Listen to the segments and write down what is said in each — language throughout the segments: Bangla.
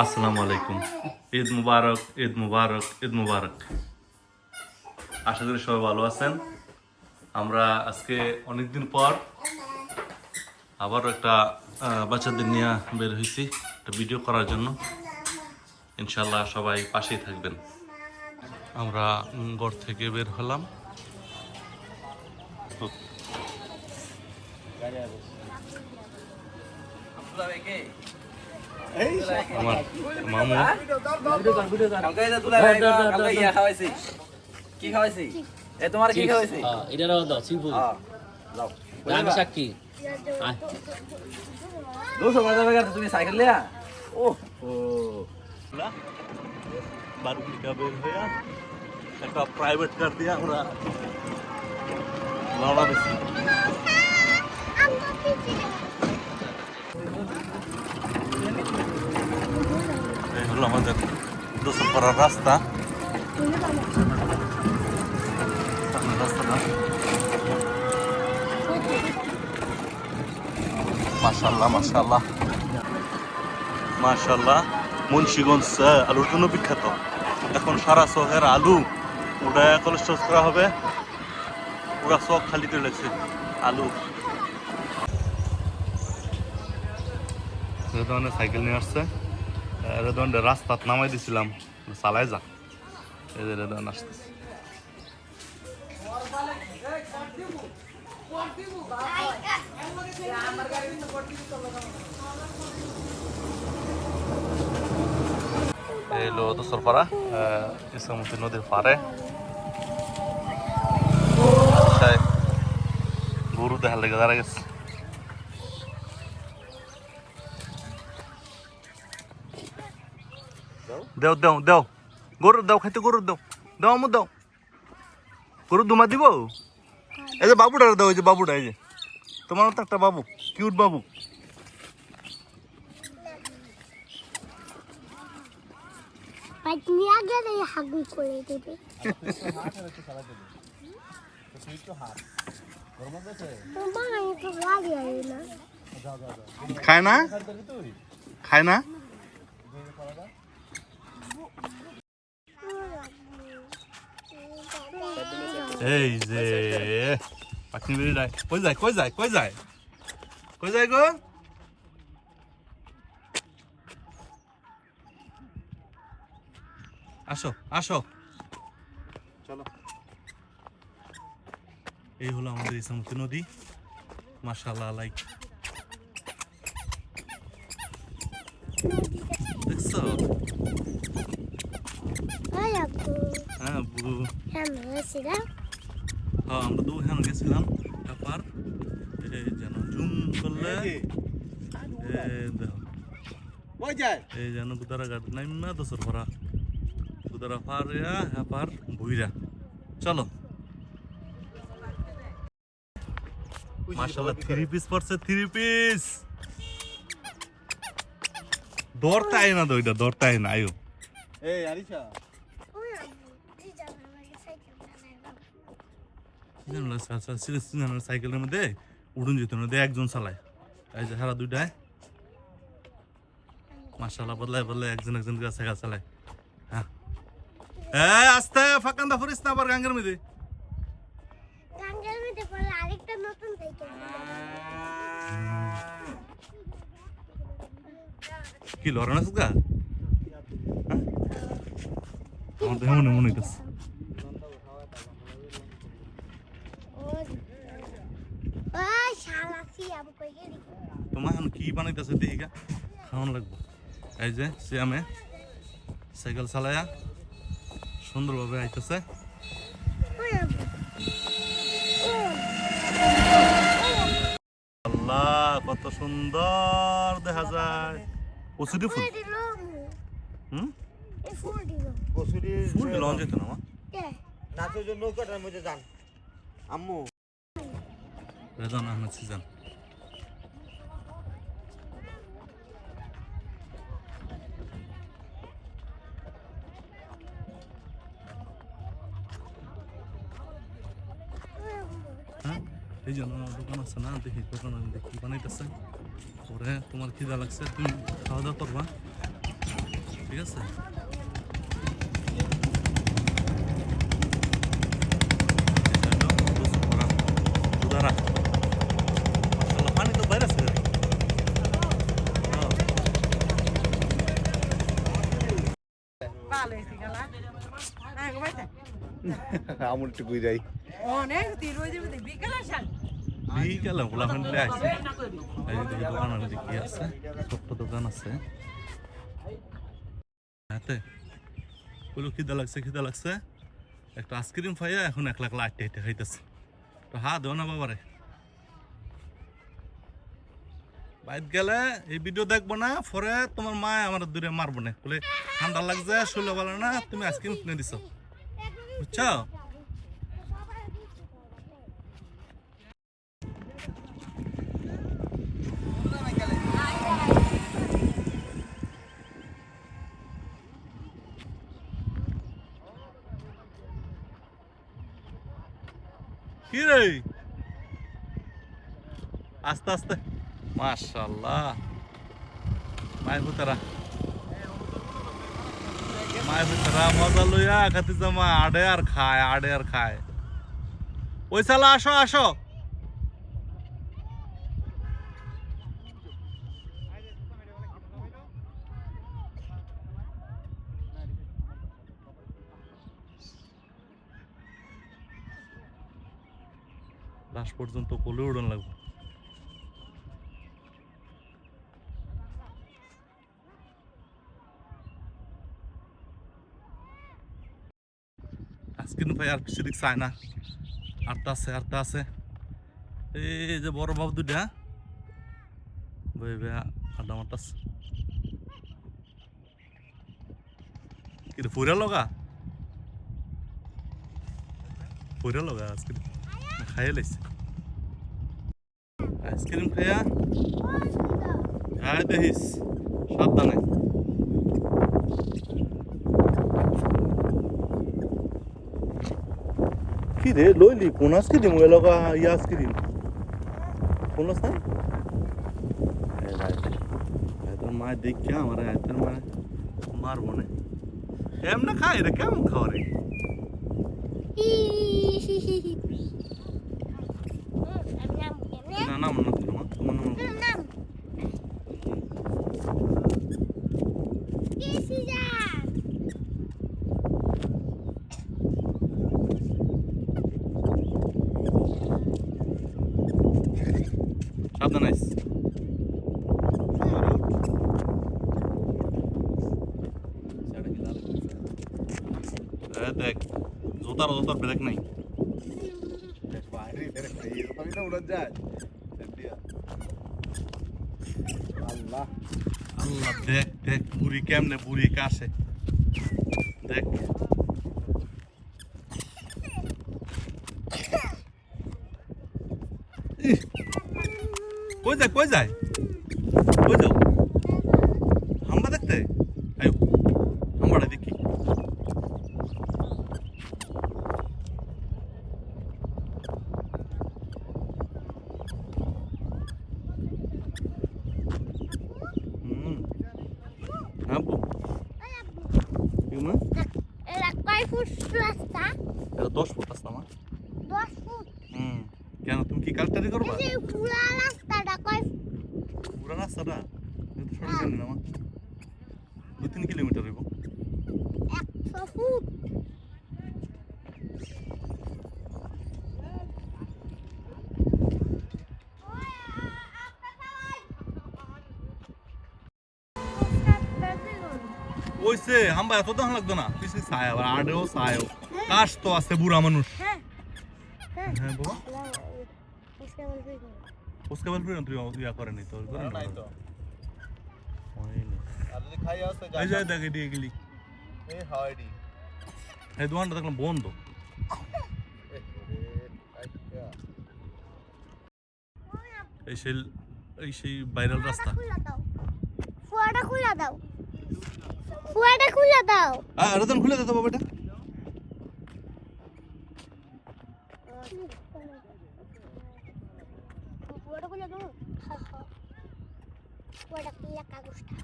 আসসালামু আলাইকুম। ঈদ মুবারক, ঈদ মুবারক, ঈদ মুবারক। আশা করি সবাই ভালো আছেন। আমরা আজকে অনেকদিন পর আবার একটা বাচ্চাদের নিয়ে বের হয়েছি একটা ভিডিও করার জন্য। ইনশাল্লাহ সবাই পাশেই থাকবেন। আমরা ঘর থেকে বের হলাম। আমার মামু কি খাওয়াইছি এ তোমার কি খাওয়াইছি এটা দাও সিম্পল আমি সাক্ষী তুমি সাইকেল লিয়া ও বাড়ি থেকে বের হয়ে একটা প্রাইভেট কার দিয়ে আমরা রওনা দিচ্ছি। এই হলো আমাদের দোসরপাড়ার রাস্তা। রাস্তাটা মাশাআল্লাহ মাশাআল্লাহ মাশাআল্লাহ। মুন্সিগঞ্জ আলুর জন্য বিখ্যাত। এখন সারা শহরের আলু ওটা কোলেস্টোর করা হবে, পুরা চক খালি করে লেগেছে আলু। রেদওয়ানে সাইকেল নিয়ে আসছে, রেদওয়ানটা রাস্তা নামাই দিছিলাম চালায় যা। এই যে রেদওয়ান আসতেছে। এই হলো দোসরপাড়া, ইসামতি নদীর পাড়ে। গরু দেখার লেগে দাঁড়া গেছে। দেও দেও দেও গরুর দাও খাইতে, গরুর দাও দাও আমার দাও। গরুর দুমা দিব। এই যে বাবুটার দাও, এই যে বাবুটা, এই যে তোমার তো একটা বাবু, কিউট বাবু। খায় না, খায় না। এই যে পাখি বেরিয়ে যায়। কই যায় কই যায় কই যায় কই যায় গো? আসো আসো চলো। এই হলো আমাদের ইসামতি নদী। মাশাআল্লাহ লাইক দেখছো? হ্যাঁ আব্বু, আমরা তো ওখানে গেছিলাম। তারপর এই যেন জুম করলে এই যেন গুদারা ঘাট নাইমা দোসর ভরা গুদারা পারিয়া হ্যাপার ভুইরা। চলো। মাশাআল্লাহ থ্রি পিস পড়ছে, থ্রি পিস। দরতাই না দইটা, দরতাই না। আয়ো এই আরিশা সাইকেলের মধ্যে উড়ুন যেত না, একজন চালায়। এই যে হারা দুইটায় মাশাআল্লাহ বদলায় বদলায় একজন একজন করে সাইকেল চালায়। হ্যাঁ হ্যাঁ আস্তে ফাঁকান্দা ফরিস না আবার গাঙ্গের মধ্যে। কি লড়ান আছে গা? আমার তো এমন এমন হইতেছে। তোমার এখন কি বানাইতেছে দেখি গা, খাওয়ান লাগবো। এই যে সিয়ামে সাইকেল চালায়া সুন্দরভাবে আইতেছে। আল্লাহ কত সুন্দর দেখা যায়। কচুরি ফুল, ফুল লঞ্চ যেত না নাচের জন্য নৌকাটার মধ্যে যান আম্মু। রেজান আহমেদ সিজান। এই জন্য দোকান আছে না, দেখি দোকান দেখি বানাইতেছে। পরে তোমার খিদা লাগছে, তুমি খাওয়া দাওয়া করবা। ঠিক আছে পানি তো বাইরে আছে আমুল টুকুই যাই বিকালে গোলাপ নিলে আসছে এই যে দেখি দোকান আছে কি আছে ছোট্ট দোকান আছে হাতে বলো খিদা লাগছে একটা আইসক্রিম খাইয়া এখন 1 লাখ লাইট হেঁটে খাইতেছে তো হা দেও না বাবারে বাইরে গেলে এই ভিডিও দেখবো না পরে তোমার মা আমার দূরে মারবো না বলে ঠান্ডা লাগছে শরীর ভালো না তুমি আইসক্রিম কিনে দিছো বুঝছো কি রে আস্তে আস্তে মাশাআল্লাহ মায়ের ভিতরা মজা লইয়া খাতে জামা আড়ে আর খায় ওই সালা আসো লাস্ট পর্যন্ত কোলে উড়ন লাগবে আজকে ভাই আর কিছু দিক চায় না আরটা আছে এই যে বড় বাবু দুটা ভাই আড্ডা মারতাস কিন্তু ফুরা লগা আজকে খাইয়ে লাইছে আইসক্রিম খাইয়া খাই দেখিস সাবধানে কি রে লইলি কোন আইসক্রিম লগা ইয়া আইসক্রিম কোন আছে তোর মা দেখিয়া আমার তোর মা মারবো না এমনি খাই রে কেমন খাওয়া রে না নাম তোমার নাম সাবধান আইস দেখ জোতার ব্রেক নাই আল্লাহ আল্লাহ দেখ বুড়ি কেমনে বুড়ি কাছে দেখ কই যায় যাও হাম্বা দেখতে আয়ো হাম্বাটা দেখি Abu. Gimana? কয় ফুট রাস্তা? এটা 10 ফুট রাস্তা মা 10 ফুট। কেন তুমি কি কালটারি করবা? এই পুরা রাস্তাটা কয়? পুরা রাস্তাটা? এটা তো সরে জানি না মা 2-3 কিলোমিটার হইব 100 ফুট। ওইসে হাম্বা এত দাম লাগতো না পিছে ছায় আবার আড়েও ছায়ও কাশ তো আছে বুড়া মানুষ হ্যাঁ হ্যাঁ বাবা उसके उसके बाद बाद फिर তুই ইয়া করে নি তো করে নাই তো হয়নি আর যদি খাই আসতে এই যে দেখে দিয়ে গেলি এই হাওয়াইডি এই দোকানটা দেখলাম বন্ধ এই সেই ভাইরাল রাস্তা ফুয়াটা খুলে দাও ফুয়াটা খুলে দাও রতন খুলে দে তো বাবাটা ফুয়াটা খুলে দাও ফুয়াটা খুলে কাগজটা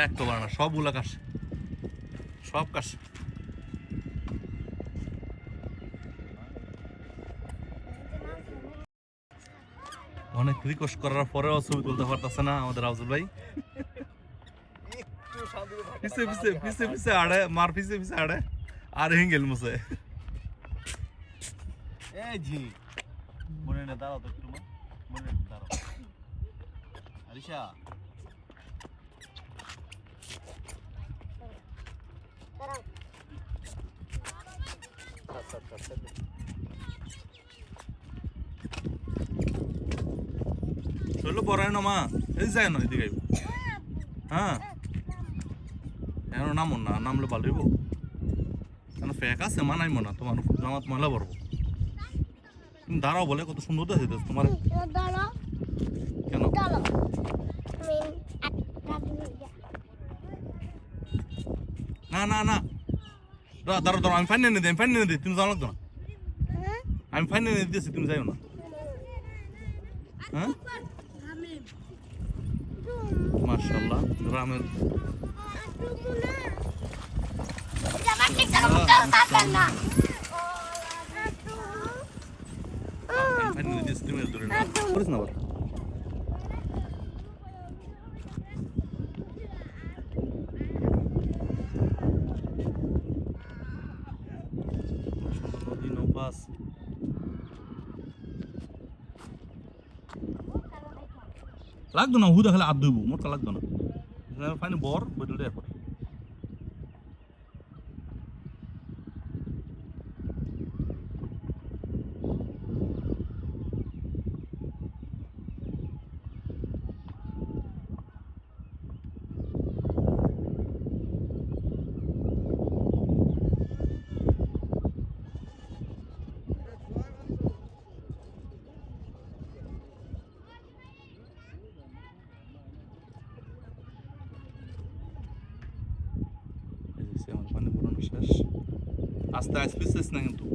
একটা বার না, সবগুলা কাশ, সব কাশ। অনেক রিকোয়েস্ট করার পরেও ছবি তুলতে পারতেছে না আমাদের আফজল ভাই। একটু শান্তিতে থাকা পিছে পিছে পিছে পিছে আড়ে, মার পিছে পিছে আড়ে আর হিঙ্গেল মুছে। এই জি মনে না দাঁড়াও তো একটু মা, মনে না দাঁড়াও আলিশা। চলো পড়ায় না মা, এই যায় না এদিকে আইব। হ্যাঁ এখন নামো না, নামলে ভালো হইব। কেন ফ্যাক আছে মানাইব না, তোমার জামাত ময়লা পড়বো। তুমি দাঁড়াও বলে কত সুন্দর দেখে তোমার। কেন না না না, দাঁড়াও দাঁড়াও, আমি ফাইন এনে দিই, আমি ফাইন এনে দিই, তুমি যাও লাগতো না। আমি ফাইন এনে দিয়েছি, তুমি যাইও না। হ্যাঁ মাশাআল্লাহ, গ্রামের ফাইন এনে দিয়েছি, তুমি দূরে না করিস না আবার। নদী নৌকা আছে। লাগতো না, হুদা খালি হাত ধুইব, মোটকা লাগতো না। ফাইনে বর বদলটা এরপর আমার পানি বোনানো শেষ। আস্তে আস্তে না কিন্তু